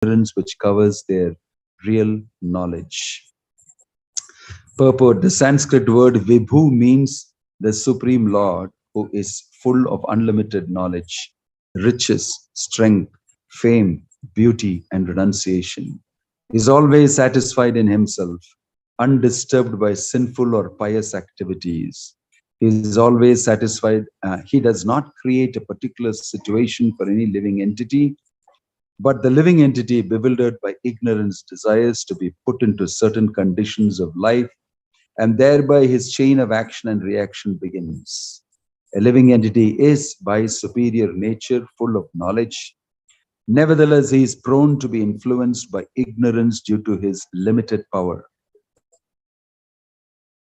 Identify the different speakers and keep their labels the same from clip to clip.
Speaker 1: ignorance which covers their real knowledge. Purport. The Sanskrit word Vibhu means the Supreme Lord who is full of unlimited knowledge, riches, strength, fame, beauty, and renunciation. He is always satisfied in himself, undisturbed by sinful or pious activities. He is always satisfied. He does not create a particular situation for any living entity, but the living entity, bewildered by ignorance, desires to be put into certain conditions of life, and thereby his chain of action and reaction begins. A living entity is, by his superior nature, full of knowledge. Nevertheless, he is prone to be influenced by ignorance due to his limited power.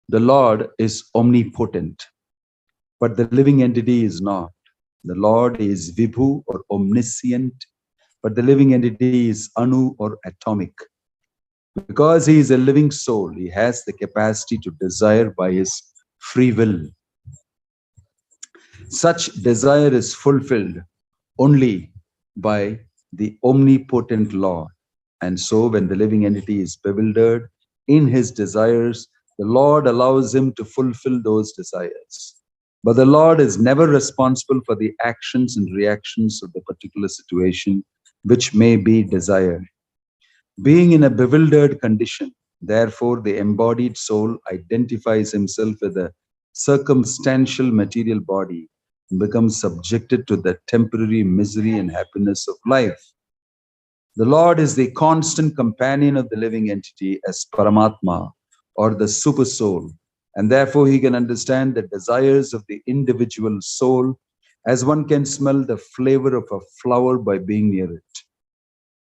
Speaker 1: The Lord is omnipotent, but the living entity is not. The Lord is Vibhu or omniscient, but the living entity is Anu or atomic. Because he is a living soul, he has the capacity to desire by his free will. Such desire is fulfilled only by the omnipotent Lord. And so when the living entity is bewildered in his desires, the Lord allows him to fulfill those desires. But the Lord is never responsible for the actions and reactions of the particular situation which may be desired. Being in a bewildered condition, therefore, the embodied soul identifies himself with a circumstantial material body and becomes subjected to the temporary misery and happiness of life. The Lord is the constant companion of the living entity as Paramatma or the super soul, and therefore he can understand the desires of the individual soul as one can smell the flavor of a flower by being near it.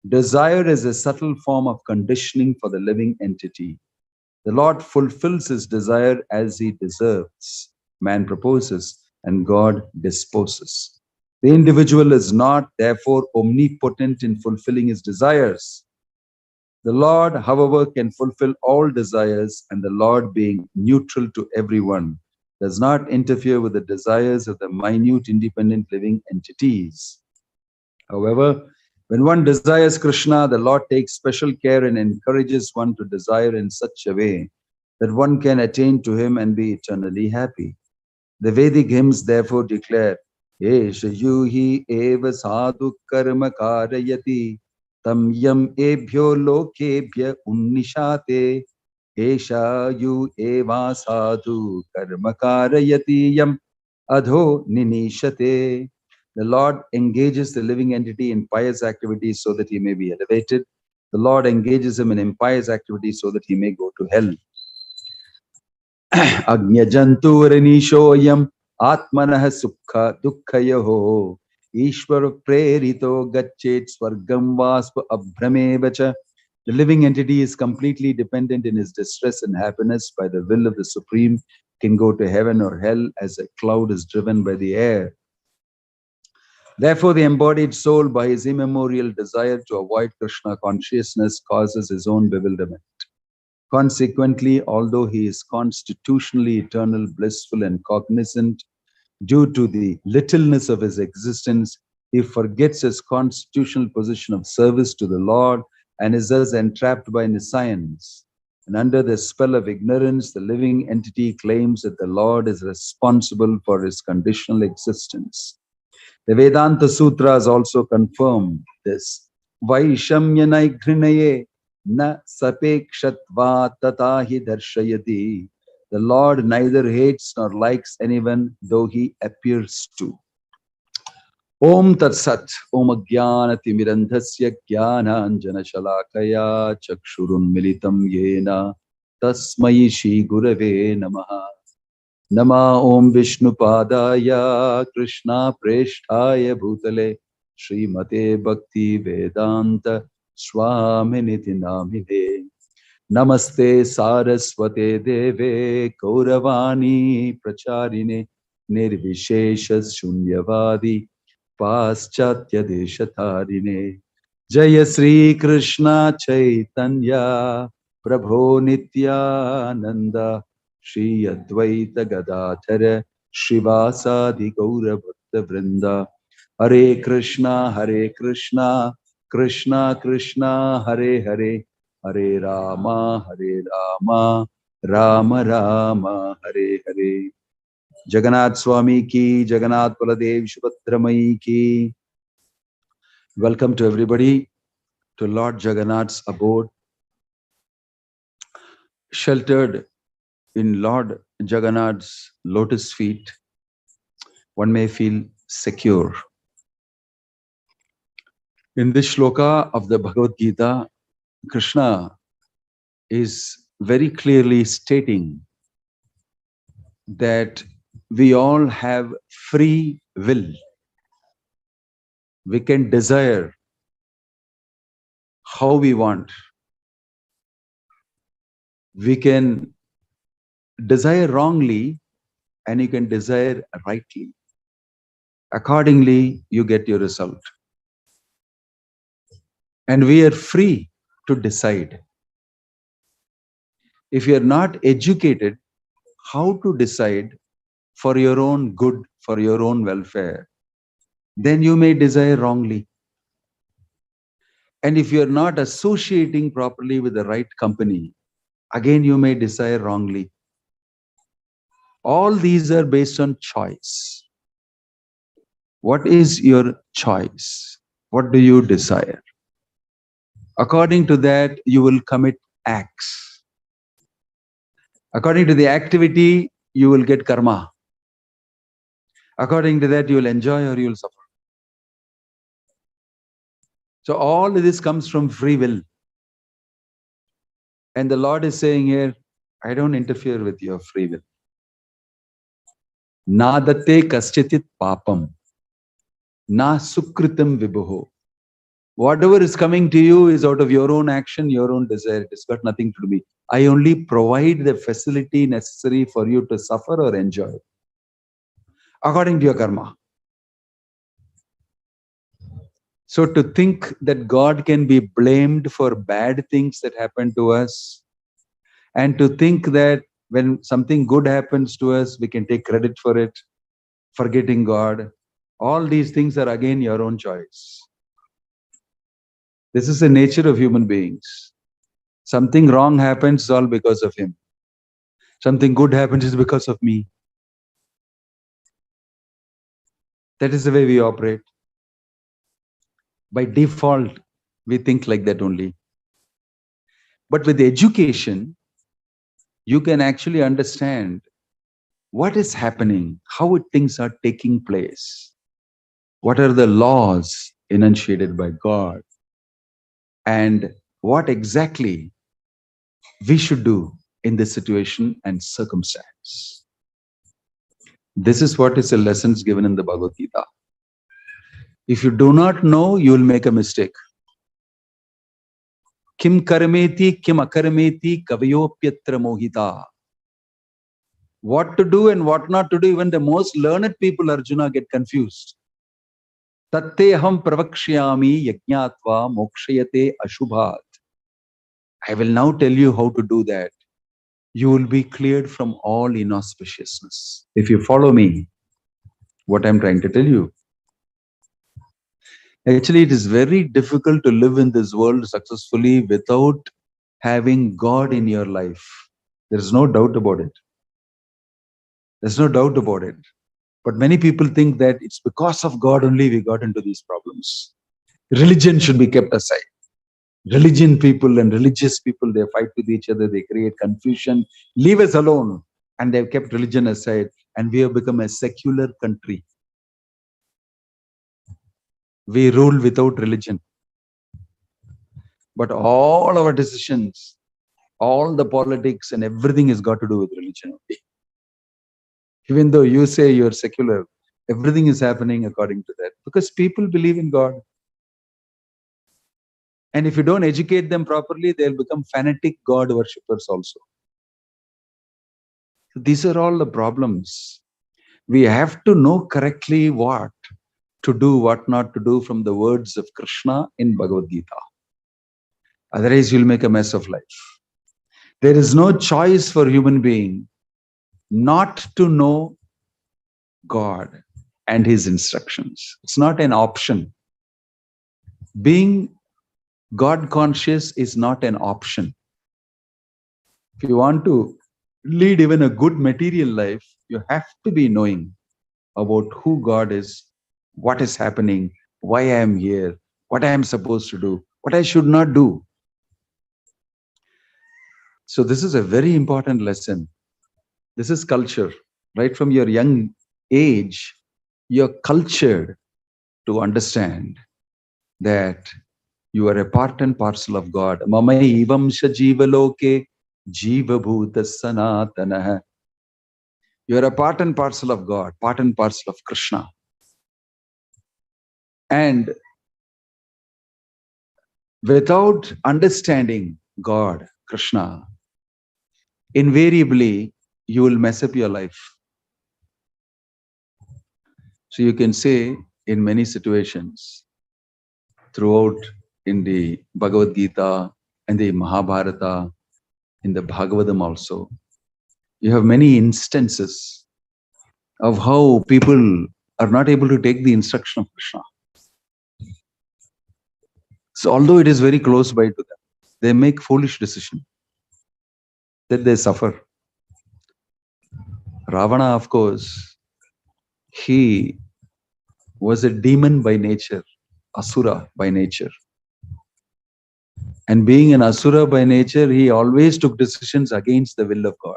Speaker 1: Desire is a subtle form of conditioning for the living entity. The Lord fulfills his desire as he deserves. Man proposes and God disposes. The individual is not, therefore, omnipotent in fulfilling his desires. The Lord, however, can fulfill all desires, and the Lord, being neutral to everyone, does not interfere with the desires of the minute independent living entities. However, when one desires Krishna, the Lord takes special care and encourages one to desire in such a way that one can attain to him and be eternally happy. The Vedic hymns therefore declare, Esha yuhi eva sadhu karma karayati tam yam ebhyo lokebhya unnishate Esha yu eva sadhu karma karayati yam adho ninishate. The Lord engages the living entity in pious activities so that he may be elevated. The Lord engages him in impious activities so that he may go to hell. Agnya janturenishoyam atmanah sukha dukkhayoho Ishvara prerito gachet swargam vaspa abhramevacha. The living entity is completely dependent in his distress and happiness by the will of the Supreme, can go to heaven or hell as a cloud is driven by the air. Therefore, the embodied soul, by his immemorial desire to avoid Krishna consciousness, causes his own bewilderment. Consequently, although he is constitutionally eternal, blissful, and cognizant, due to the littleness of his existence, he forgets his constitutional position of service to the Lord and is thus entrapped by nescience. And under the spell of ignorance, the living entity claims that the Lord is responsible for his conditional existence. The Vedanta Sutras also confirm this. Vaishamyanai ghrinaye na sapekshatva tatahi darshayati. The Lord neither hates nor likes anyone, though he appears to. Om Tat Sat, Om Ajnanati Mirandhasya Jnananjana Shalakaya Chakshurun Militam Yena Tasmai Shri Gurave Namaha. Nama Om Vishnu Padaya Krishna Preshtaya Bhutale Srimate Bhakti Vedanta Swaminiti Namine. Namaste Saraswate Deve Kauravani Pracharine Nirvishesha Shunyavadi Paschatya Deshatarine. Jaya Sri Krishna Chaitanya Prabho Nityananda Shri Advaita Gadadhara Shivasadi Gaura Bhakta Vrinda. Hare Krishna Krishna Krishna Hare Hare, Hare Rama Hare Rama, Rama Rama Hare Hare. Jagannath Swami ki, Jagannath Baladev Subhadramai ki. Welcome to everybody to Lord Jagannath's abode, sheltered in Lord Jagannath's lotus feet. One may feel secure. In this shloka of the Bhagavad Gita, Krishna is very clearly stating that we all have free will. We can desire how we want. We can desire wrongly and you can desire rightly. Accordingly, you get your result. And we are free to decide. If you are not educated how to decide for your own good, for your own welfare, then you may desire wrongly. And if you are not associating properly with the right company, again you may desire wrongly. All these are based on choice. What is your choice? What do you desire? According to that, you will commit acts. According to the activity, you will get karma. According to that, you will enjoy or you will suffer. So all of this comes from free will. And the Lord is saying here, I don't interfere with your free will. Nadate kaschitit papam, na sukritam vibhuho. Whatever is coming to you is out of your own action, your own desire. It's got nothing to do with me. I only provide the facility necessary for you to suffer or enjoy, according to your karma. So to think that God can be blamed for bad things that happen to us, and to think that when something good happens to us, we can take credit for it, forgetting God, all these things are again your own choice. This is the nature of human beings. Something wrong happens, all because of him. Something good happens is because of me. That is the way we operate. By default, we think like that only. But with education, you can actually understand what is happening, how things are taking place, what are the laws enunciated by God, and what exactly we should do in this situation and circumstance. This is what is the lessons given in the Bhagavad Gita. If you do not know, you will make a mistake. Kim karmeti, kim akarmeti, kavayopyatra mohita. What to do and what not to do, even the most learned people, Arjuna, get confused. Tatteham pravakshyami yajñatva mokshayate ashubhat. I will now tell you how to do that. You will be cleared from all inauspiciousness. If you follow me, what I'm trying to tell you. Actually, it is very difficult to live in this world successfully without having God in your life. There is no doubt about it. There's no doubt about it. But many people think that it's because of God only we got into these problems. Religion should be kept aside. Religion people and religious people, they fight with each other, they create confusion. Leave us alone. And they've kept religion aside. And we have become a secular country. We rule without religion. But all our decisions, all the politics and everything has got to do with religion. Even though you say you're secular, everything is happening according to that. Because people believe in God. And if you don't educate them properly, they'll become fanatic God worshippers also. So these are all the problems. We have to know correctly what to do, what not to do from the words of Krishna in Bhagavad Gita. Otherwise, you'll make a mess of life. There is no choice for human being not to know God and his instructions. It's not an option. Being God conscious is not an option. If you want to lead even a good material life, you have to be knowing about who God is, what is happening, why I am here, what I am supposed to do, what I should not do. So this is a very important lesson. This is culture. Right from your young age, you're cultured to understand that you are a part and parcel of God. Mamaivam shajivaloke jiva bhuta sanatana. You are a part and parcel of God, part and parcel of Krishna. And without understanding God, Krishna, invariably you will mess up your life. So you can say in many situations throughout in the Bhagavad Gita and the Mahabharata, in the Bhagavatam also, you have many instances of how people are not able to take the instruction of Krishna. So although it is very close by to them, they make foolish decision that they suffer. Ravana, of course, he was a demon by nature, Asura by nature. And being an Asura by nature, he always took decisions against the will of God.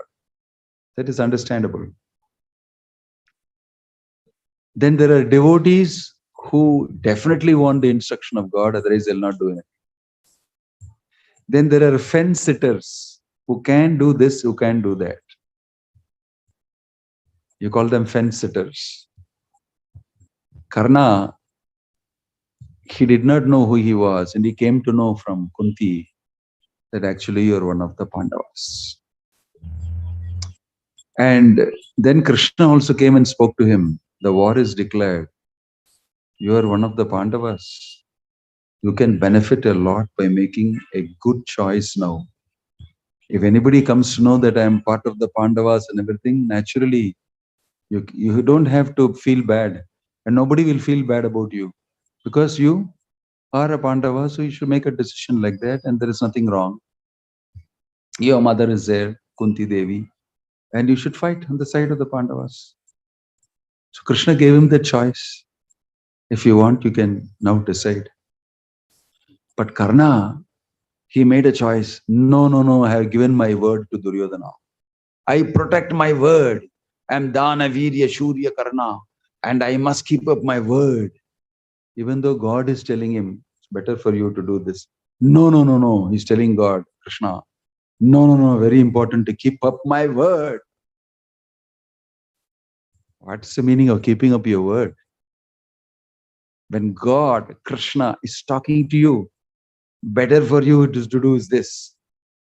Speaker 1: That is understandable. Then there are devotees who definitely want the instruction of God, otherwise they'll not do it. Then there are fence sitters who can do this, who can do that. You call them fence sitters. Karna, he did not know who he was, and he came to know from Kunti that actually you are one of the Pandavas. And then Krishna also came and spoke to him. The war is declared. You are one of the Pandavas. You can benefit a lot by making a good choice now. If anybody comes to know that I am part of the Pandavas and everything, naturally, you don't have to feel bad. And nobody will feel bad about you. Because you are a Pandava, so you should make a decision like that, and there is nothing wrong. Your mother is there, Kunti Devi, and you should fight on the side of the Pandavas. So Krishna gave him the choice. If you want, you can now decide. But Karna, he made a choice. No, no, no, I have given my word to Duryodhana. I protect my word. I am Dana Virya Shurya Karna, and I must keep up my word. Even though God is telling him, it's better for you to do this. No, no, no, no. He's telling God, Krishna, no, no, no, very important to keep up my word. What's the meaning of keeping up your word? When God, Krishna, is talking to you, better for you to do is this.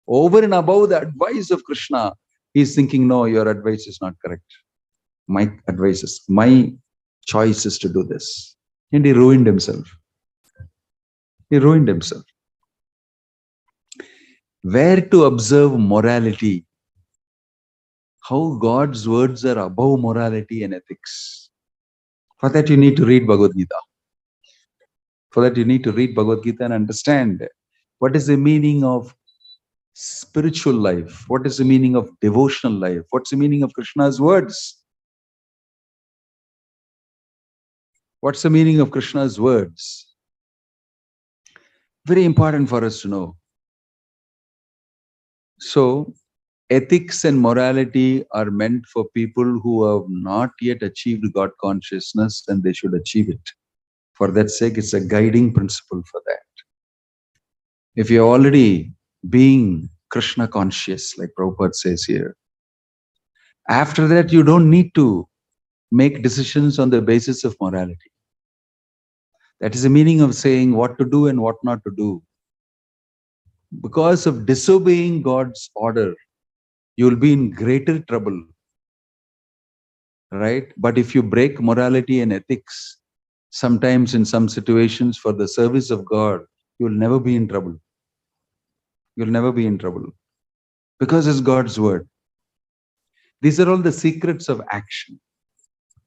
Speaker 1: Over and above the advice of Krishna, he's thinking, no, your advice is not correct. My advice is, my choice is to do this. And he ruined himself. He ruined himself. Where to observe morality? How God's words are above morality and ethics. For that you need to read Bhagavad Gita. For that you need to read Bhagavad Gita and understand what is the meaning of spiritual life, what is the meaning of devotional life, what's the meaning of Krishna's words. What's the meaning of Krishna's words? Very important for us to know. So, ethics and morality are meant for people who have not yet achieved God consciousness, and they should achieve it. For that sake, it's a guiding principle for that. If you're already being Krishna conscious, like Prabhupada says here, after that, you don't need to make decisions on the basis of morality. That is the meaning of saying what to do and what not to do. Because of disobeying God's order, you will be in greater trouble. Right? But if you break morality and ethics, sometimes in some situations for the service of God, you will never be in trouble. You'll never be in trouble. Because it's God's word. These are all the secrets of action.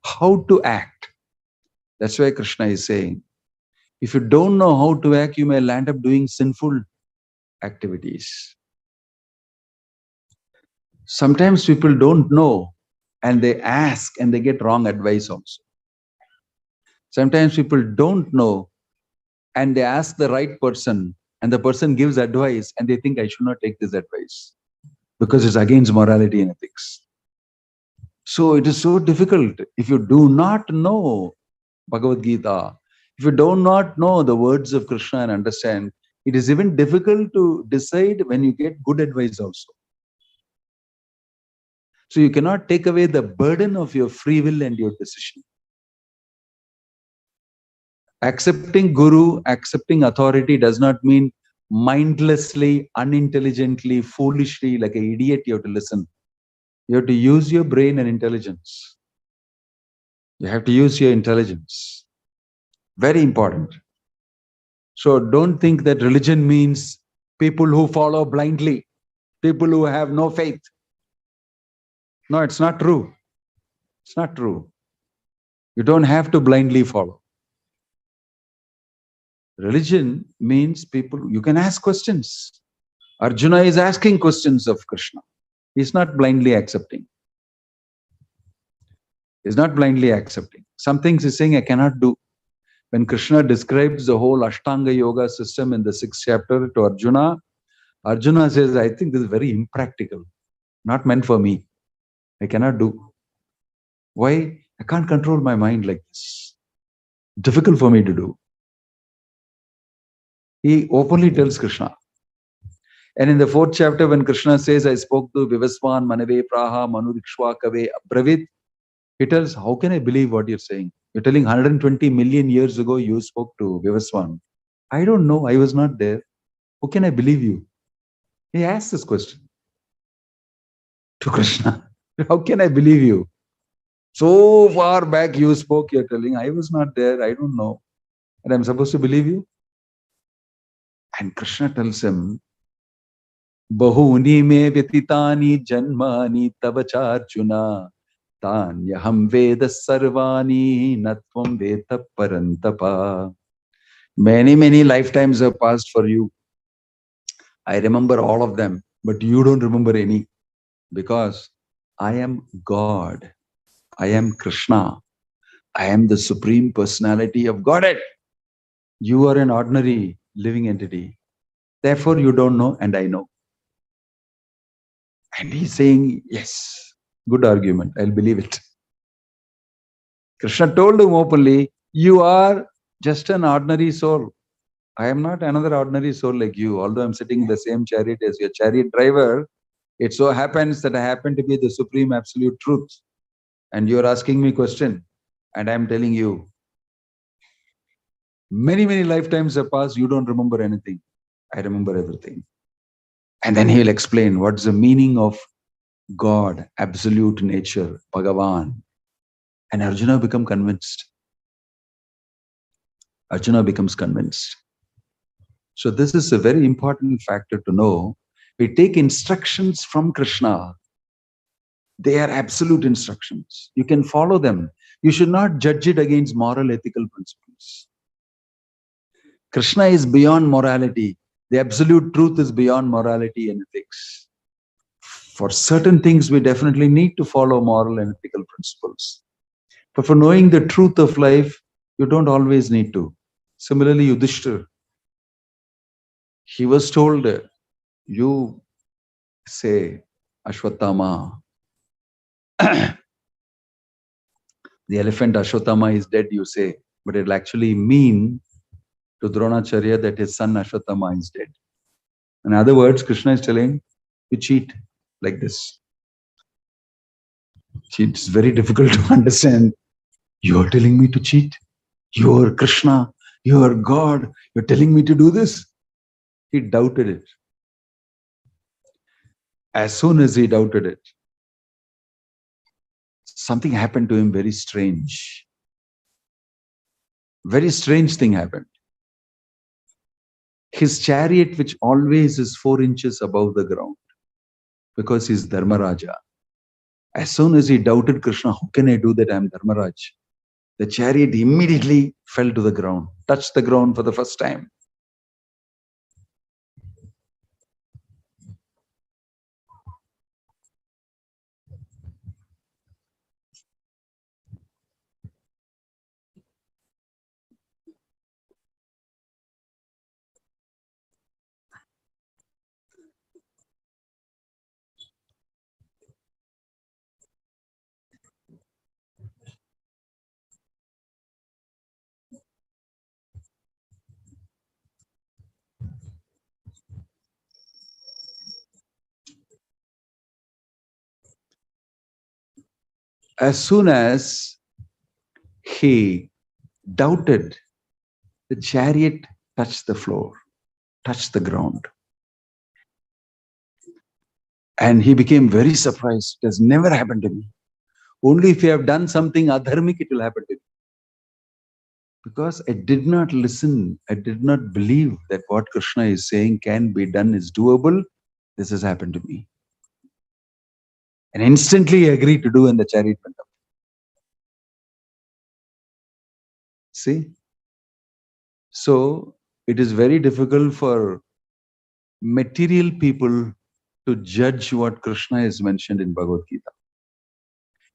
Speaker 1: How to act. That's why Krishna is saying, If you don't know how to act, you may land up doing sinful activities. Sometimes people don't know and they ask and they get wrong advice also. Sometimes people don't know and they ask the right person and the person gives advice and they think I should not take this advice because it's against morality and ethics. So it is so difficult if you do not know Bhagavad Gita, if you do not know the words of Krishna and understand, it is even difficult to decide when you get good advice also. So you cannot take away the burden of your free will and your decision. Accepting Guru, accepting authority does not mean mindlessly, unintelligently, foolishly, like an idiot you have to listen. You have to use your brain and intelligence. You have to use your intelligence. Very important. So don't think that religion means people who follow blindly, people who have no faith. No, it's not true. It's not true. You don't have to blindly follow. Religion means people, you can ask questions. Arjuna is asking questions of Krishna. He's not blindly accepting. He's not blindly accepting. Some things he's saying I cannot do. When Krishna describes the whole Ashtanga Yoga system in the 6th chapter to Arjuna, Arjuna says, I think this is very impractical, not meant for me. I cannot do. Why? I can't control my mind like this. Difficult for me to do. He openly tells Krishna. And in the 4th chapter, when Krishna says, I spoke to Vivaswan, Manave, Praha, Manurikshwa, Kave, Abravit, he tells, how can I believe what you're saying? You're telling 120 million years ago you spoke to Vivaswan. I don't know. I was not there. How can I believe you? He asks this question to Krishna. How can I believe you? So far back you spoke, you're telling, I was not there. I don't know. And I'm supposed to believe you? And Krishna tells him, Bahuni me vyatitani janmani tavacharjuna tanyaham veda sarvani natvam veta parantapa. Many lifetimes have passed for you. I remember all of them, but you don't remember any because I am God. I am Krishna. I am the Supreme Personality of Godhead. You are an ordinary living entity. Therefore, you don't know and I know. And he's saying, yes, good argument. I'll believe it. Krishna told him openly, you are just an ordinary soul. I am not another ordinary soul like you. Although I'm sitting in the same chariot as your chariot driver, it so happens that I happen to be the supreme absolute truth. And you're asking me a question. And I'm telling you, many lifetimes have passed. You don't remember anything. I remember everything. And then he'll explain what's the meaning of God, absolute nature, Bhagavan. And Arjuna becomes convinced. Arjuna becomes convinced. So this is a very important factor to know. We take instructions from Krishna. They are absolute instructions. You can follow them. You should not judge it against moral, ethical principles. Krishna is beyond morality. The absolute truth is beyond morality and ethics. For certain things, we definitely need to follow moral and ethical principles. But for knowing the truth of life, you don't always need to. Similarly, Yudhishthira, he was told, you say, Ashwatthama, the elephant Ashwatthama is dead, you say, but it'll actually mean to Dronacharya that his son Ashwatthama is dead. In other words, Krishna is telling, you cheat like this. It's very difficult to understand. You're telling me to cheat? You're Krishna, you're God, you're telling me to do this? He doubted it. As soon as he doubted it, something happened to him very strange. Very strange thing happened. His chariot, which always is 4 inches above the ground, because he's Dharmaraja. As soon as he doubted Krishna, how can I do that? I'm Dharmaraj. The chariot immediately fell to the ground, touched the ground for the first time. As soon as he doubted, the chariot touched the floor, touched the ground. And he became very surprised. It has never happened to me. Only if you have done something adharmic, it will happen to me. Because I did not listen, I did not believe that what Krishna is saying can be done, is doable. This has happened to me. And instantly he agreed to do, and the chariot went up. See? So it is very difficult for material people to judge what Krishna is mentioned in Bhagavad Gita.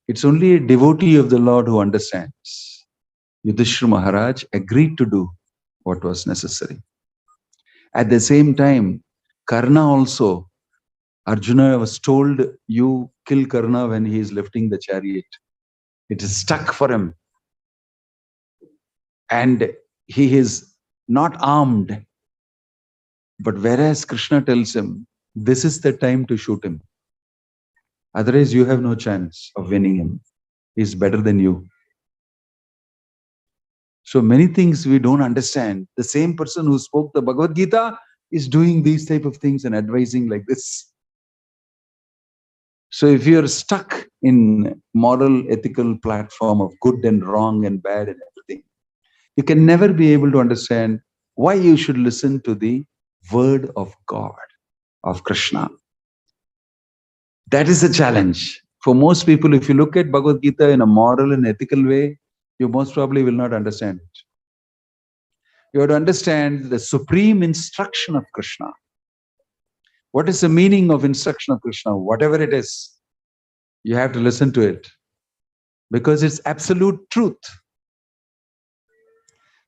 Speaker 1: It's only a devotee of the Lord who understands. Yudhishthira Maharaj agreed to do what was necessary. At the same time, Karna also, Arjuna was told, you kill Karna when he is lifting the chariot. It is stuck for him. And he is not armed. But whereas Krishna tells him, this is the time to shoot him. Otherwise, you have no chance of winning him. He's better than you. So many things we don't understand. The same person who spoke the Bhagavad Gita is doing these type of things and advising like this. So if you're stuck in moral, ethical platform of good and wrong and bad and everything, you can never be able to understand why you should listen to the word of God, of Krishna. That is the challenge. For most people, if you look at Bhagavad Gita in a moral and ethical way, you most probably will not understand it. You have to understand the supreme instruction of Krishna. What is the meaning of instruction of Krishna? Whatever it is, you have to listen to it because it's absolute truth.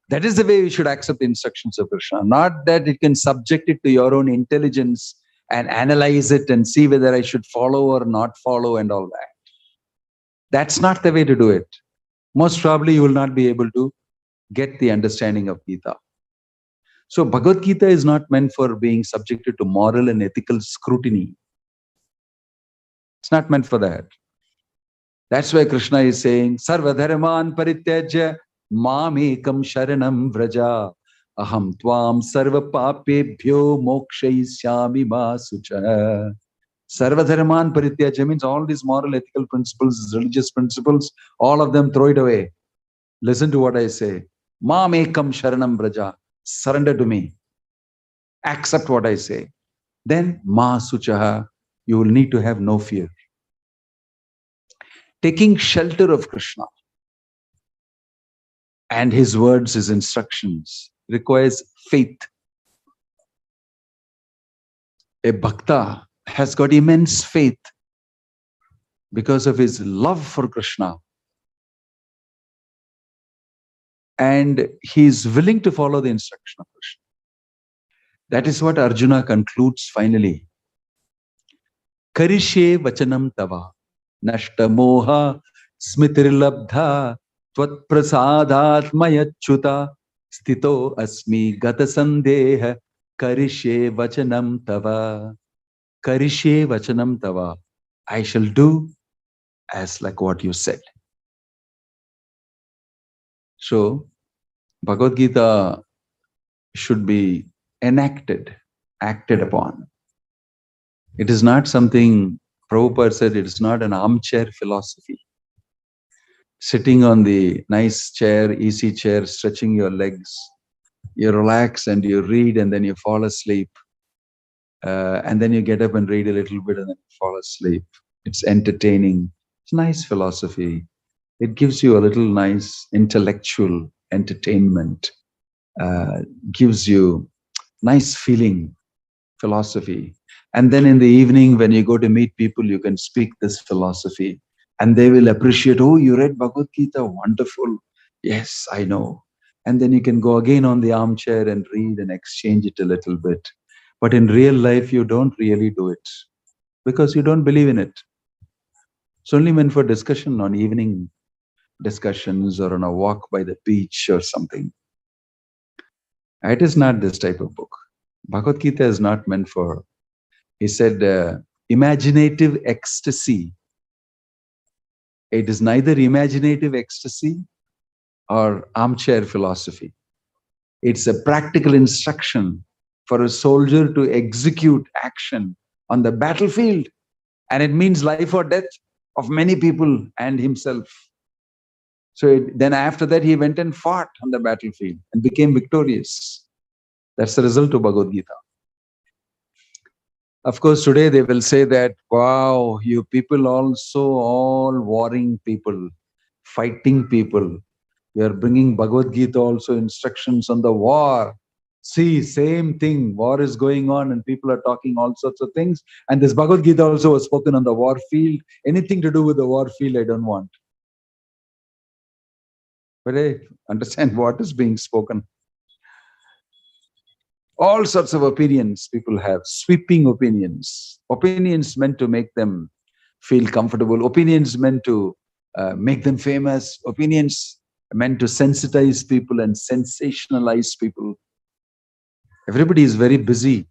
Speaker 1: That is the way you should accept the instructions of Krishna, not that it can subject it to your own intelligence and analyze it and see whether I should follow or not follow and all that. That's not the way to do it. Most probably you will not be able to get the understanding of Gita. So Bhagavad Gita is not meant for being subjected to moral and ethical scrutiny. It's not meant for that. That's why Krishna is saying, Sarva dharman parityajya mamekam sharanam vraja aham tvam sarva papebhyo mokshayishyami ma sucha. Sarva dharman parityajya means all these moral, ethical principles, religious principles, all of them throw it away. Listen to what I say. Mamekam sharanam vraja. Surrender to me. Accept what I say. Then ma suchaha. You will need to have no fear. Taking shelter of Krishna and his words, his instructions requires faith. A bhakta has got immense faith because of his love for Krishna. And he is willing to follow the instruction of Krishna. That is what Arjuna concludes finally. Karishe vachanam tava nashta moha smitirilabdha tvat prasadat mayachyuta stito asmi gata sandeha karishe vachanam tava. Karishe vachanam tava. I shall do as like what you said. So Bhagavad Gita should be enacted, acted upon. It is not something, Prabhupada said, it is not an armchair philosophy. Sitting on the nice chair, easy chair, stretching your legs, you relax and you read and then you fall asleep. And then you get up and read a little bit and then you fall asleep. It's entertaining. It's nice philosophy. It gives you a little nice intellectual entertainment, gives you nice feeling, philosophy. And then in the evening, when you go to meet people, you can speak this philosophy and they will appreciate, oh, you read Bhagavad Gita, wonderful. Yes, I know. And then you can go again on the armchair and read and exchange it a little bit. But in real life, you don't really do it because you don't believe in it. It's only meant for discussion on evening discussions or on a walk by the beach or something. It is not this type of book. Bhagavad Gita is not meant for, he said, imaginative ecstasy. It is neither imaginative ecstasy or armchair philosophy. It's a practical instruction for a soldier to execute action on the battlefield. And it means life or death of many people and himself. So then after that, he went and fought on the battlefield and became victorious. That's the result of Bhagavad Gita. Of course, today they will say that, wow, you people also all warring people, fighting people. We are bringing Bhagavad Gita also instructions on the war. See, same thing, war is going on and people are talking all sorts of things. And this Bhagavad Gita also was spoken on the war field. Anything to do with the war field, I don't want. But hey, understand what is being spoken. All sorts of opinions people have, sweeping opinions. Opinions meant to make them feel comfortable. Opinions meant to make them famous. Opinions meant to sensitize people and sensationalize people. Everybody is very busy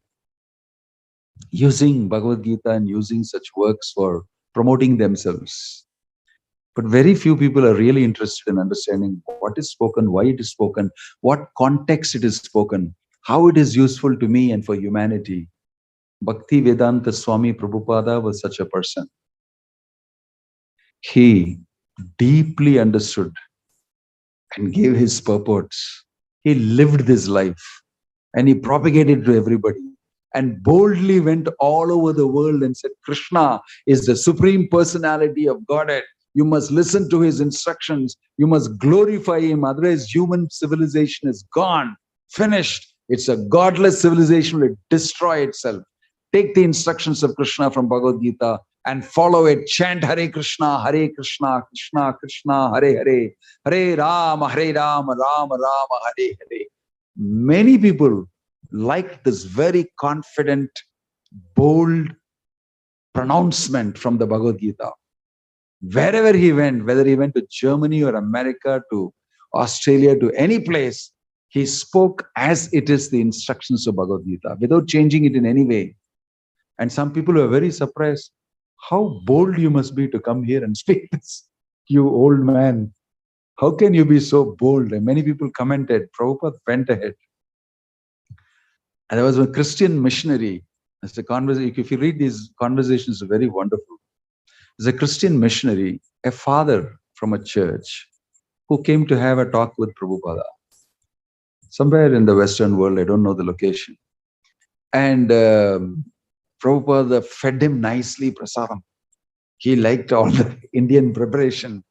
Speaker 1: using Bhagavad Gita and using such works for promoting themselves. But very few people are really interested in understanding what is spoken, why it is spoken, what context it is spoken, how it is useful to me and for humanity. Bhakti Vedanta Swami Prabhupada was such a person. He deeply understood and gave his purports. He lived this life and he propagated to everybody and boldly went all over the world and said, Krishna is the supreme personality of Godhead. You must listen to his instructions. You must glorify him. Otherwise, human civilization is gone, finished. It's a godless civilization. It will destroy itself. Take the instructions of Krishna from Bhagavad Gita and follow it. Chant Hare Krishna, Krishna Krishna, Hare Hare, Hare Rama, Rama Rama, Hare Hare. Many people liked this very confident, bold pronouncement from the Bhagavad Gita. Wherever he went, whether he went to Germany or America, to Australia, to any place, he spoke as it is the instructions of Bhagavad Gita, without changing it in any way. And some people were very surprised. How bold you must be to come here and speak this, you old man. How can you be so bold? And many people commented, Prabhupada went ahead. And there was a Christian missionary. As a conversation, if you read these conversations, are very wonderful. There's a Christian missionary, a father from a church, who came to have a talk with Prabhupada. Somewhere in the Western world, I don't know the location. And Prabhupada fed him nicely, prasadam. He liked all the Indian preparation.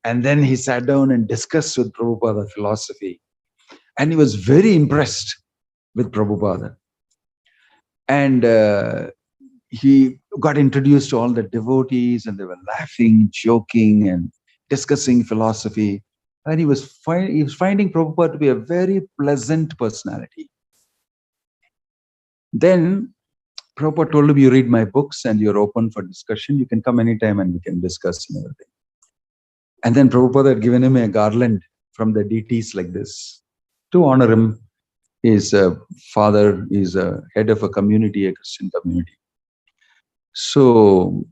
Speaker 1: And then he sat down and discussed with Prabhupada philosophy. And he was very impressed with Prabhupada. And he got introduced to all the devotees and they were laughing, joking and discussing philosophy. And he was finding Prabhupada to be a very pleasant personality. Then Prabhupada told him, you read my books and you're open for discussion. You can come anytime and we can discuss and everything. And then Prabhupada had given him a garland from the deities like this to honor him. His father is a head of a community, a Christian community. So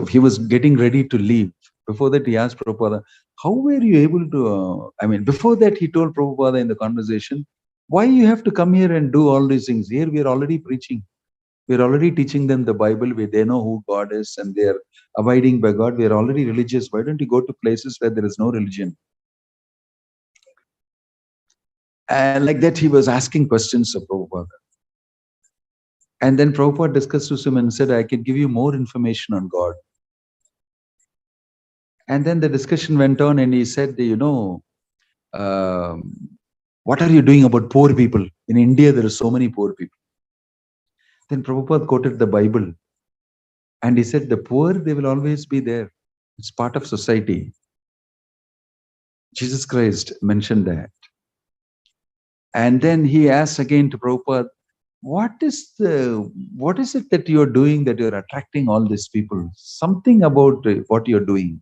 Speaker 1: he was getting ready to leave. Before that, he asked Prabhupada, how were you able to, before that, he told Prabhupada in the conversation, why you have to come here and do all these things? Here we are already preaching. We're already teaching them the Bible where they know who God is and they're abiding by God. We're already religious. Why don't you go to places where there is no religion? And like that, he was asking questions of Prabhupada. And then Prabhupada discussed with him and said, I can give you more information on God. And then the discussion went on and he said, what are you doing about poor people? In India, there are so many poor people. Then Prabhupada quoted the Bible and he said, the poor, they will always be there. It's part of society. Jesus Christ mentioned that. And then he asked again to Prabhupada, what is it that you're doing that you're attracting all these people? Something about what you're doing.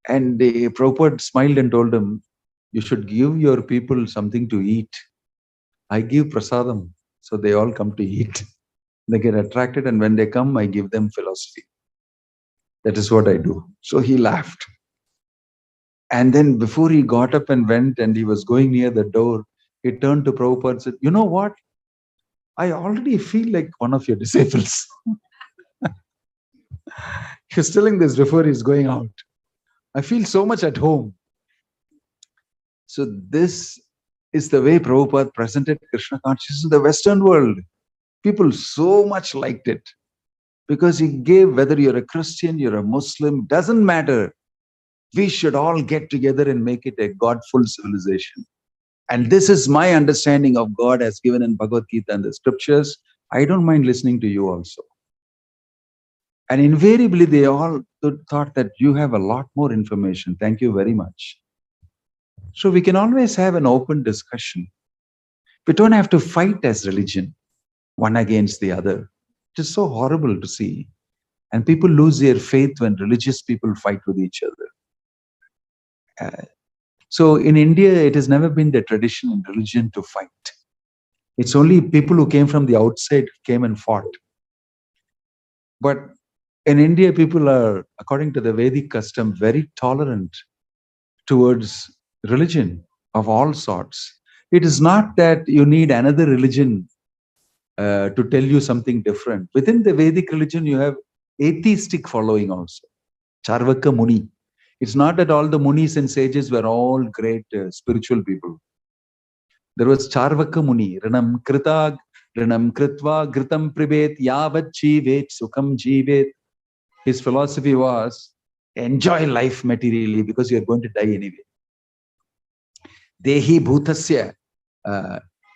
Speaker 1: And Prabhupada smiled and told him, you should give your people something to eat. I give prasadam, so they all come to eat. They get attracted, and when they come, I give them philosophy. That is what I do. So he laughed. And then before he got up and went and he was going near the door, he turned to Prabhupada and said, you know what? I already feel like one of your disciples. He was telling this before he's going out. I feel so much at home. So this is the way Prabhupada presented Krishna consciousness in the Western world. People so much liked it because he gave, whether you're a Christian, you're a Muslim, doesn't matter. We should all get together and make it a God-full civilization. And this is my understanding of God as given in Bhagavad Gita and the scriptures. I don't mind listening to you also. And invariably, they all thought that you have a lot more information. Thank you very much. So we can always have an open discussion. We don't have to fight as religion, one against the other. It is so horrible to see. And people lose their faith when religious people fight with each other. So in India, it has never been the tradition in religion to fight. It's only people who came from the outside came and fought. But in India, people are, according to the Vedic custom, very tolerant towards religion of all sorts. It is not that you need another religion to tell you something different. Within the Vedic religion, you have atheistic following also. Charvaka Muni. It's not that all the Munis and sages were all great spiritual people. There was Charvaka Muni. Rinam Krita, Rinam Kritva, Gritam Pribet, Yavat Jivet, Sukham Jivet. His philosophy was enjoy life materially because you're going to die anyway. Dehi Bhutasya,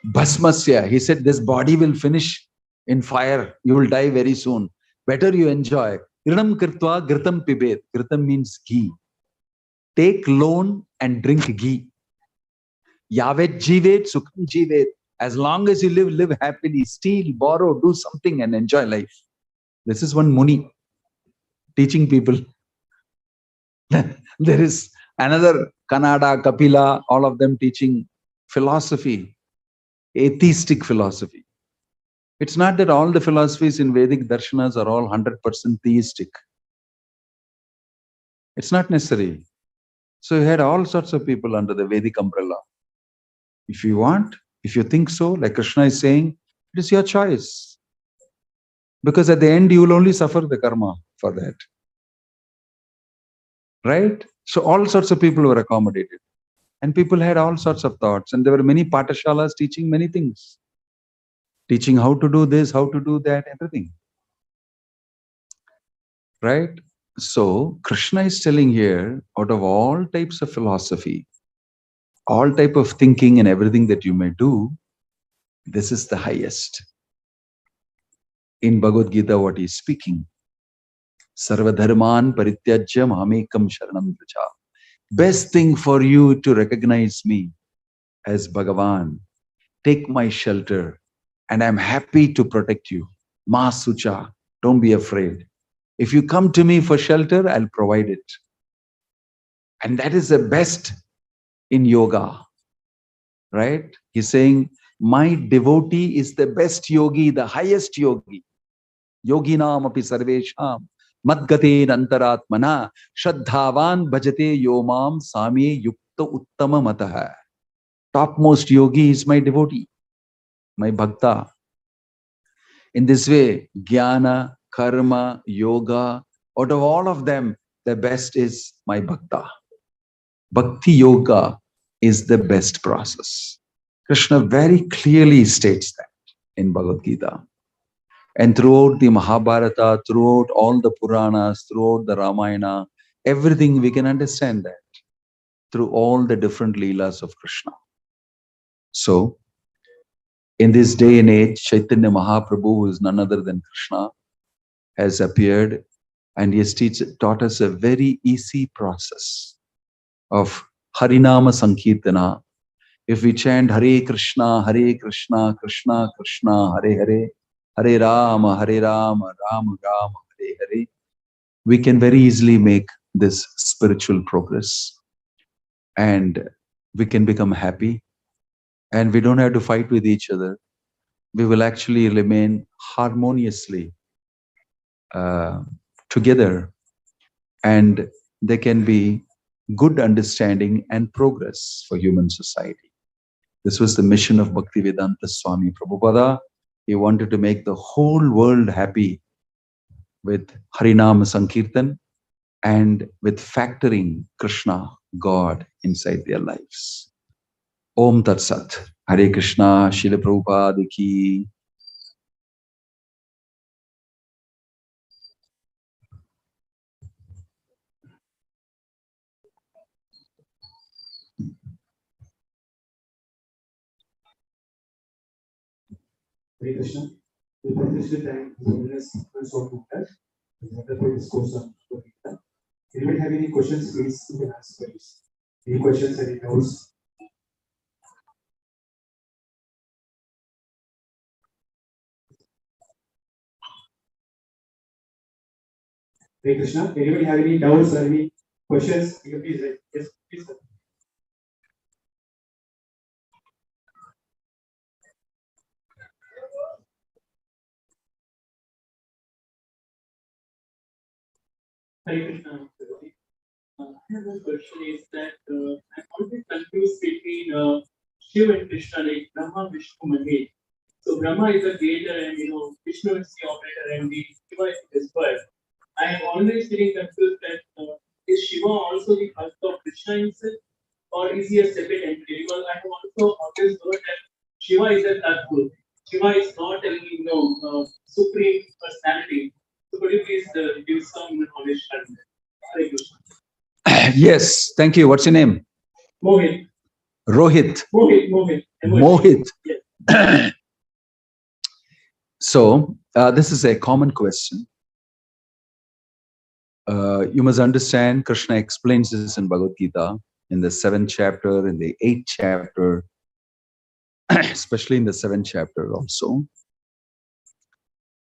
Speaker 1: Bhasmasya. He said, this body will finish in fire. You will die very soon. Better you enjoy. Rinam Kritva, Gritam Pibet. Gritam means ghee. Take loan and drink ghee. Yavet Jivet, Sukham Jivet. As long as you live happily. Steal, borrow, do something and enjoy life. This is one Muni teaching people. There is another Kannada, Kapila, all of them teaching philosophy, atheistic philosophy. It's not that all the philosophies in Vedic darshanas are all 100% theistic. It's not necessary. So you had all sorts of people under the Vedic umbrella. If you want, if you think so, like Krishna is saying, it is your choice. Because at the end, you will only suffer the karma for that. Right? So all sorts of people were accommodated. And people had all sorts of thoughts. And there were many patashalas teaching many things. Teaching how to do this, how to do that, everything. Right? So Krishna is telling here, out of all types of philosophy, all type of thinking and everything that you may do, this is the highest. In Bhagavad Gita, what he is speaking, Sarva dharman parityajya mamekam sharanam vraja. Best thing for you to recognize me as Bhagavan. Take my shelter and I'm happy to protect you. Ma sucha, don't be afraid. If you come to me for shelter, I'll provide it. And that is the best in yoga, right? He's saying, my devotee is the best yogi, the highest yogi. Yoginam api sarvesham madgate antaratmana shraddhavan bhajate yomam sami yukta uttama mataha. Topmost yogi is my devotee, my bhakta. In this way, jnana, karma, yoga, out of all of them, the best is my bhakta. Bhakti yoga is the best process. Krishna very clearly states that in Bhagavad Gita. And throughout the Mahabharata, throughout all the Puranas, throughout the Ramayana, everything we can understand that. through all the different leelas of Krishna. So, in this day and age, Chaitanya Mahaprabhu, who is none other than Krishna, has appeared and he has taught us a very easy process of Harinama Sankirtana. If we chant Hare Krishna, Krishna Krishna, Hare Hare, Hare Rama, Rama Rama, Hare Hare, we can very easily make this spiritual progress. And we can become happy. And we don't have to fight with each other. We will actually remain harmoniously together. And there can be good understanding and progress for human society. This was the mission of Bhaktivedanta Swami Prabhupada. He wanted to make the whole world happy with Harinama Sankirtan and with factoring Krishna, God, inside their lives. Om Tat Sat. Hare Krishna, Srila Prabhupada ki.
Speaker 2: Hare Krishna. We practice the time so that discourse on Gita. If you have any questions, please you can ask please. Any questions, any doubts? Hare Krishna. Anybody have any doubts or any questions? You can please yes, please.
Speaker 3: Hare Krishna. I have one question is that I'm always confused between Shiva and Krishna, like Brahma, Vishnu, Mahesh. So Brahma is the creator and Vishnu is the operator and the Shiva is the destroyer. I am always feeling confused that is Shiva also the husband of Krishna himself or is he a separate entity? Because I have also always heard that Shiva is a Tattva. Shiva is not any supreme personality. So could you please give some knowledge on that? Hare Krishna.
Speaker 1: Yes, thank you. What's your name?
Speaker 3: Mohit.
Speaker 1: Rohit.
Speaker 3: Mohit.
Speaker 1: Mohit.
Speaker 3: Yes.
Speaker 1: So, this is a common question. You must understand, Krishna explains this in Bhagavad Gita, in the 7th chapter, in the 8th chapter, especially in the 7th chapter also.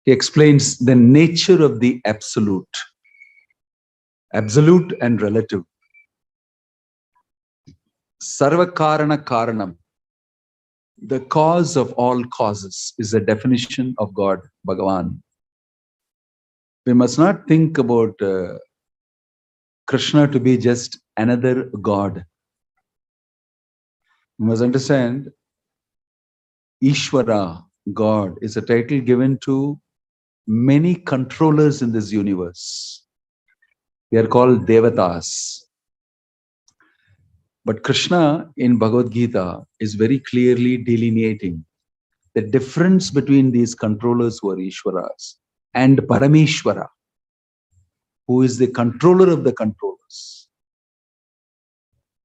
Speaker 1: He explains the nature of the absolute and relative. Sarva Karana Karanam, the cause of all causes, is the definition of God, Bhagavan. We must not think about Krishna to be just another God. You must understand, Ishvara, God, is a title given to many controllers in this universe. They are called Devatas. But Krishna in Bhagavad Gita is very clearly delineating the difference between these controllers who are Ishwaras and Parameshwara, who is the controller of the controllers.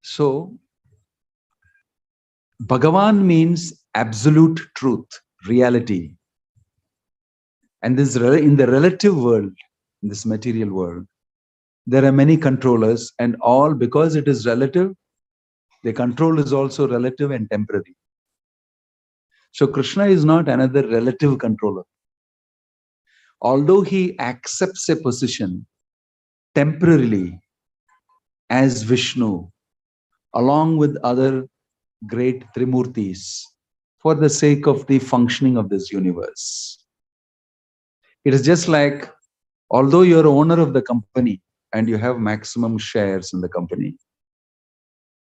Speaker 1: So, Bhagavan means absolute truth, reality. And this in the relative world, in this material world, there are many controllers, and all because it is relative, the control is also relative and temporary. So Krishna is not another relative controller. Although he accepts a position temporarily as Vishnu, along with other great Trimurtis, for the sake of the functioning of this universe. It is just like, although you're owner of the company and you have maximum shares in the company,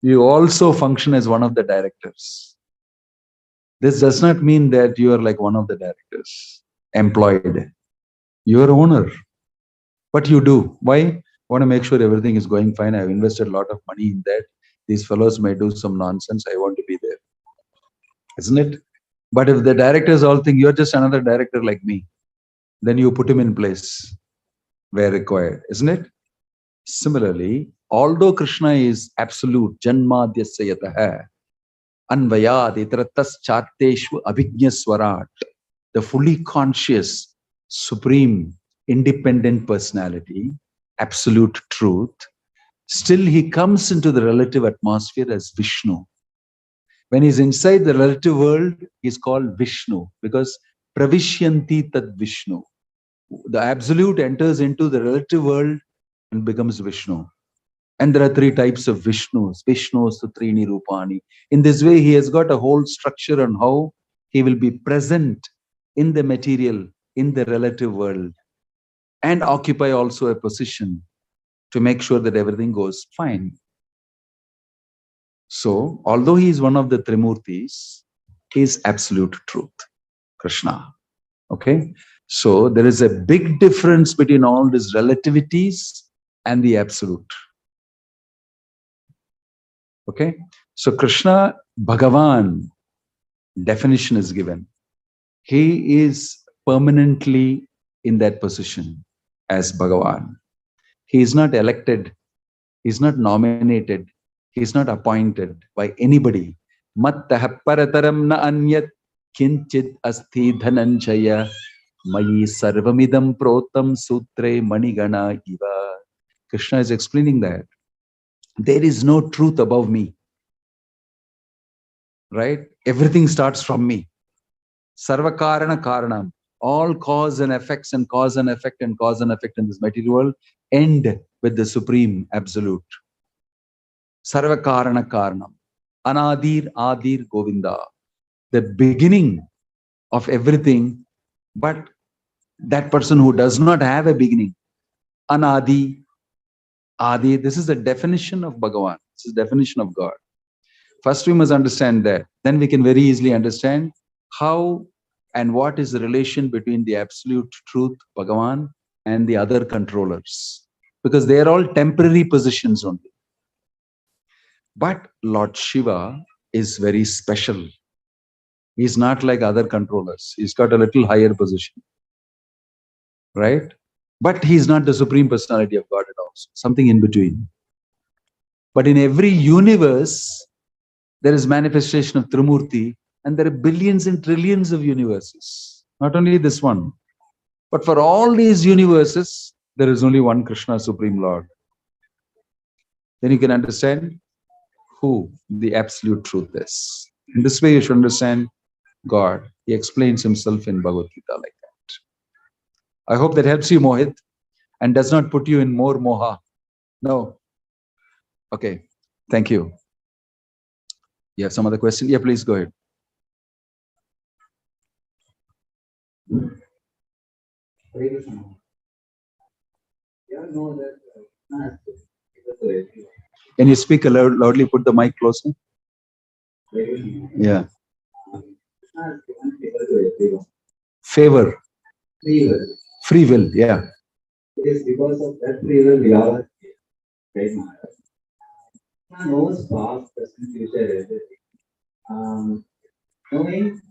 Speaker 1: you also function as one of the directors. This does not mean that you are like one of the directors, employed. You are owner. But you do. Why? I want to make sure everything is going fine. I've invested a lot of money in that. These fellows may do some nonsense. I want to be there. Isn't it? But if the directors all think you're just another director like me, then you put him in place where required. Isn't it? Similarly, although Krishna is absolute, Janmadhyasya yatah, Anvayad itaratas charteshvu abhijñaswarat, the fully conscious, supreme, independent personality, absolute truth, still he comes into the relative atmosphere as Vishnu. When he's inside the relative world, he's called Vishnu because Pravishyanti tad Vishnu. The absolute enters into the relative world and becomes Vishnu. And there are three types of Vishnus, Vishnu, Sutrini, Rupani. In this way, he has got a whole structure on how he will be present in the material, in the relative world, and occupy also a position to make sure that everything goes fine. So, although he is one of the Trimurtis, he is absolute truth, Krishna. Okay? So, there is a big difference between all these relativities and the absolute. Okay? So, Krishna, Bhagavan, definition is given. He is permanently in that position as Bhagavan. He is not elected, he is not nominated, he is not appointed by anybody. Mattah parataram na anyat kinchit asti dhananjaya mayi sarvamidam protam sutre manigana iva. Krishna is explaining that there is no truth above me. Right? Everything starts from me. Sarvakarana karanam. All cause and effects and cause and effect and cause and effect in this material world end with the supreme absolute. Sarvakarana karanam. Anadir Adir Govinda. The beginning of everything, but that person who does not have a beginning. Anadi, Adi. This is the definition of Bhagavan. This is the definition of God. First, we must understand that. Then we can very easily understand how and what is the relation between the absolute truth, Bhagavan, and the other controllers. Because they are all temporary positions only. But Lord Shiva is very special. He's not like other controllers. He's got a little higher position. Right? But he's not the Supreme Personality of God at all. Something in between. But in every universe, there is manifestation of Trimurti, and there are billions and trillions of universes. Not only this one, but for all these universes, there is only one Krishna, Supreme Lord. Then you can understand who the absolute truth is. In this way, you should understand God. He explains himself in Bhagavad Gita like that. I hope that helps you, Mohit, and does not put you in more moha. No. Okay. Thank you. You have some other question? Yeah, please go ahead. Can you speak loudly? Put the mic closer. Yeah. Favor. Free will. Yeah.
Speaker 4: It is because of that free will we are right now. Krishna knows past, present, future, everything. Knowing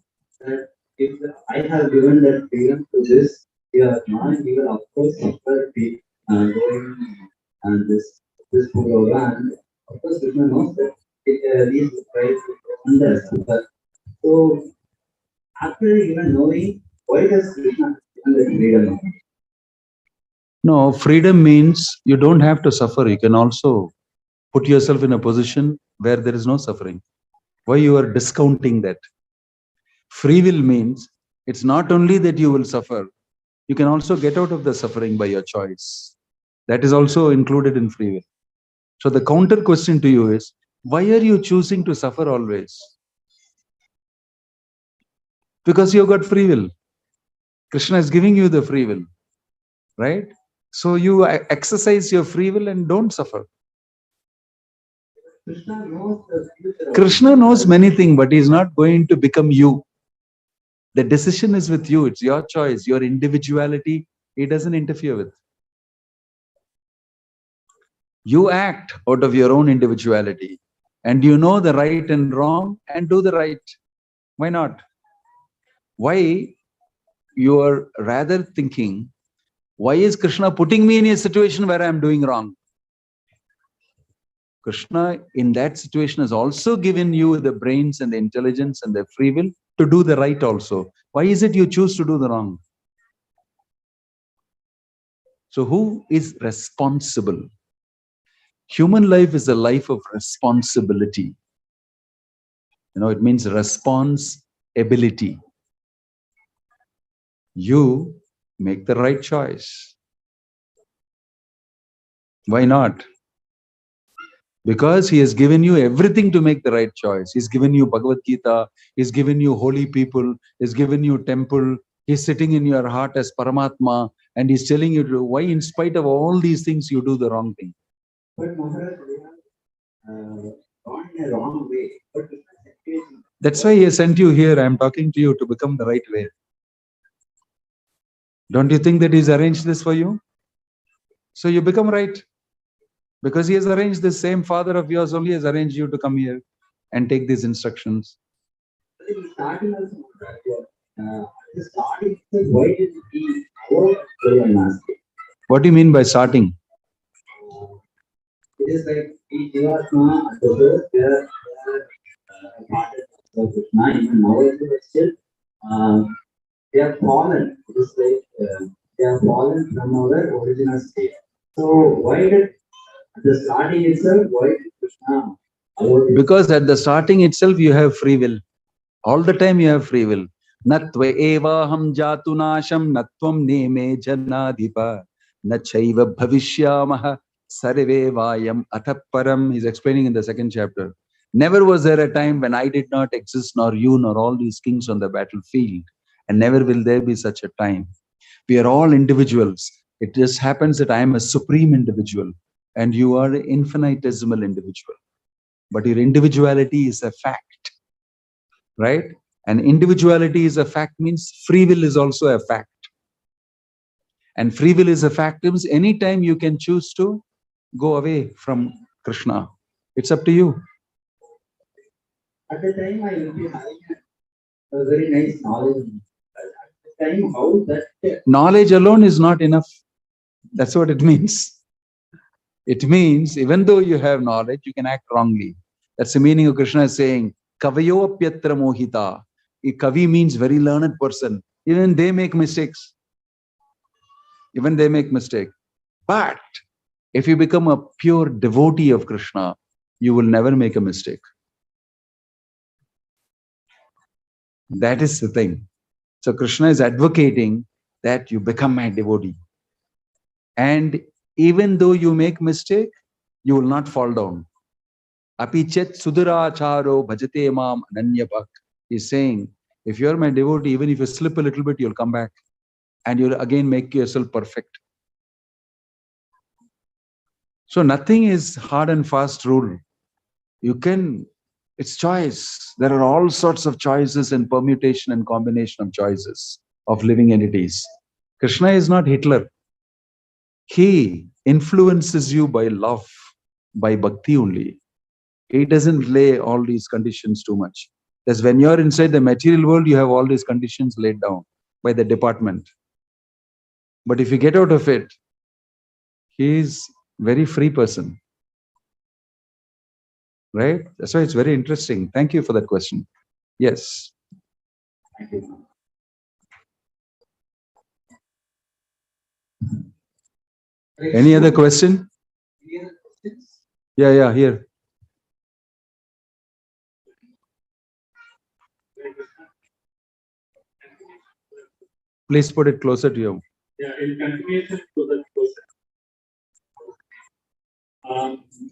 Speaker 4: that if I have given that freedom to this, man, he will of course suffer the going and this program. Of course, Krishna knows that these guys under suffer. So after even knowing, why does Krishna given that freedom?
Speaker 1: No, freedom means you don't have to suffer. You can also put yourself in a position where there is no suffering. Why you are discounting that? Free will means it's not only that you will suffer, you can also get out of the suffering by your choice. That is also included in free will. So the counter question to you is, why are you choosing to suffer always? Because you've got free will. Krishna is giving you the free will, right? So you exercise your free will and don't suffer.
Speaker 4: Krishna knows the future.
Speaker 1: Krishna knows many things, but he's not going to become you. The decision is with you. It's your choice, your individuality. He doesn't interfere with. You act out of your own individuality, and you know the right and wrong, and do the right. Why not? Why you are rather thinking, why is Krishna putting me in a situation where I'm doing wrong? Krishna in that situation has also given you the brains and the intelligence and the free will to do the right also. Why is it you choose to do the wrong? So who is responsible? Human life is a life of responsibility. It means responsibility. You make the right choice. Why not? Because he has given you everything to make the right choice. He's given you Bhagavad Gita, he's given you holy people, he's given you temple, he's sitting in your heart as Paramatma, and he's telling you to, why in spite of all these things you do the wrong thing.
Speaker 4: But Maharaj, gone in a wrong way. But
Speaker 1: that's why he has sent you here. I am talking to you to become the right way. Don't you think that he's arranged this for you? So you become right. Because he has arranged, the same father of yours only has arranged you to come here and take these instructions.
Speaker 4: Starting also, why did he go to
Speaker 1: What do you mean by starting?
Speaker 4: It is like each Jivatma, at the first, they are part of Krishna, even now still, they are fallen. It is like they are fallen from our original state. So why did at the starting itself, why did Krishna allow it?
Speaker 1: Because at the starting itself you have free will. All the time you have free will. Natva evaham jatunasham natvam neme janadhipa nachaiva bhavishyamaha sarve vayam athaparam. He's explaining in the second chapter. Never was there a time when I did not exist, nor you, nor all these kings on the battlefield. And never will there be such a time. We are all individuals. It just happens that I am a supreme individual and you are an infinitesimal individual. But your individuality is a fact, right? And individuality is a fact means free will is also a fact. And free will is a fact means anytime you can choose to go away from Krishna. It's up to you.
Speaker 4: At the time, I will be having a very nice knowledge. At the time, how that
Speaker 1: Knowledge alone is not enough. That's what it means. It means even though you have knowledge, you can act wrongly. That's the meaning of Krishna is saying, Kavayo apyatra mohita. Kavi means very learned person. Even they make mistakes. Even they make mistake. But if you become a pure devotee of Krishna, you will never make a mistake. That is the thing. So Krishna is advocating that you become my devotee. And even though you make mistake, you will not fall down. Apichet suduracharo bhajate mam ananyabhak. He's saying, if you're my devotee, even if you slip a little bit, you'll come back. And you'll again make yourself perfect. So nothing is hard and fast rule. You can, it's choice. There are all sorts of choices and permutation and combination of choices of living entities. Krishna is not Hitler. He influences you by love, by bhakti only. He doesn't lay all these conditions too much. That's when you're inside the material world, you have all these conditions laid down by the department. But if you get out of it, he is very free person. Right? That's why it's very interesting. Thank you for that question. Yes.
Speaker 4: Thank you.
Speaker 1: Any other question?
Speaker 4: Any other questions?
Speaker 1: Yeah, here. Please put it closer to you.
Speaker 3: Yeah, in continuation to that question,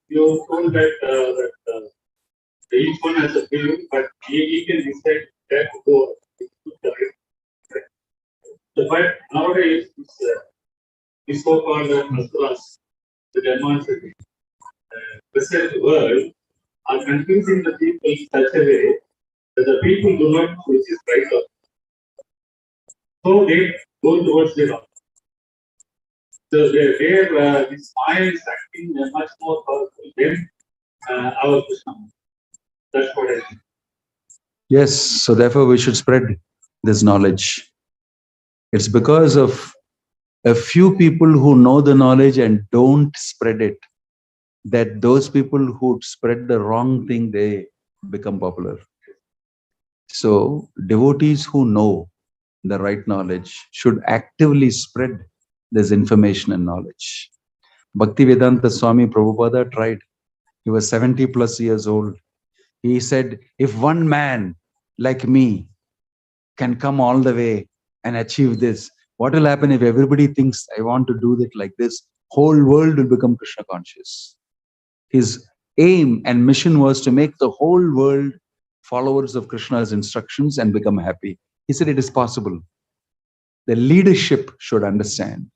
Speaker 3: you told that each one has a feeling, but he can decide that to go. But nowadays, this so-called Asuras, the demons, present world are confusing the people in such a way that the people do not choose his right of. So they go towards the wrong. So there, this Maya is acting much more powerful than our Krishna. That's what I think.
Speaker 1: Yes, so therefore we should spread this knowledge. It's because of a few people who know the knowledge and don't spread it. that those people who spread the wrong thing, they become popular. So devotees who know the right knowledge should actively spread this information and knowledge. Bhaktivedanta Swami Prabhupada tried. He was 70 plus years old. He said, if one man like me can come all the way and achieve this, what will happen if everybody thinks I want to do it like this? Whole world will become Krishna conscious. His aim and mission was to make the whole world followers of Krishna's instructions and become happy. He said it is possible. The leadership should understand.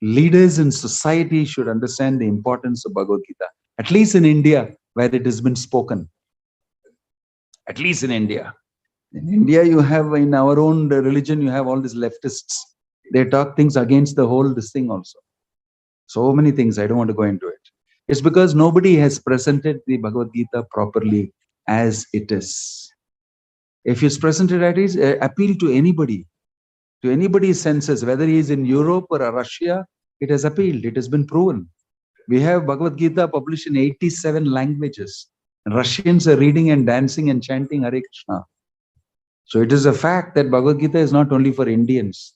Speaker 1: Leaders in society should understand the importance of Bhagavad Gita, at least in India, where it has been spoken. At least in India. In India, you have, in our own religion, you have all these leftists. They talk things against the whole this thing also. So many things, I don't want to go into it. It's because nobody has presented the Bhagavad Gita properly as it is. If it's presented as it is, appeal to anybody's senses, whether he is in Europe or Russia, it has appealed, it has been proven. We have Bhagavad Gita published in 87 languages. Russians are reading and dancing and chanting Hare Krishna. So it is a fact that Bhagavad Gita is not only for Indians.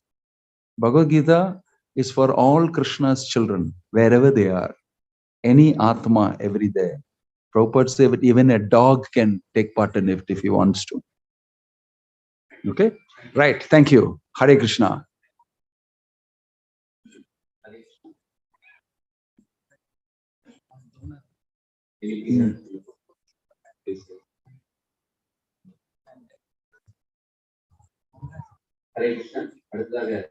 Speaker 1: Bhagavad Gita is for all Krishna's children, wherever they are. Any Atma every day. Prabhupada said that even a dog can take part in it if he wants to. Okay? Right. Thank you. Hare Krishna.
Speaker 4: Hare Krishna.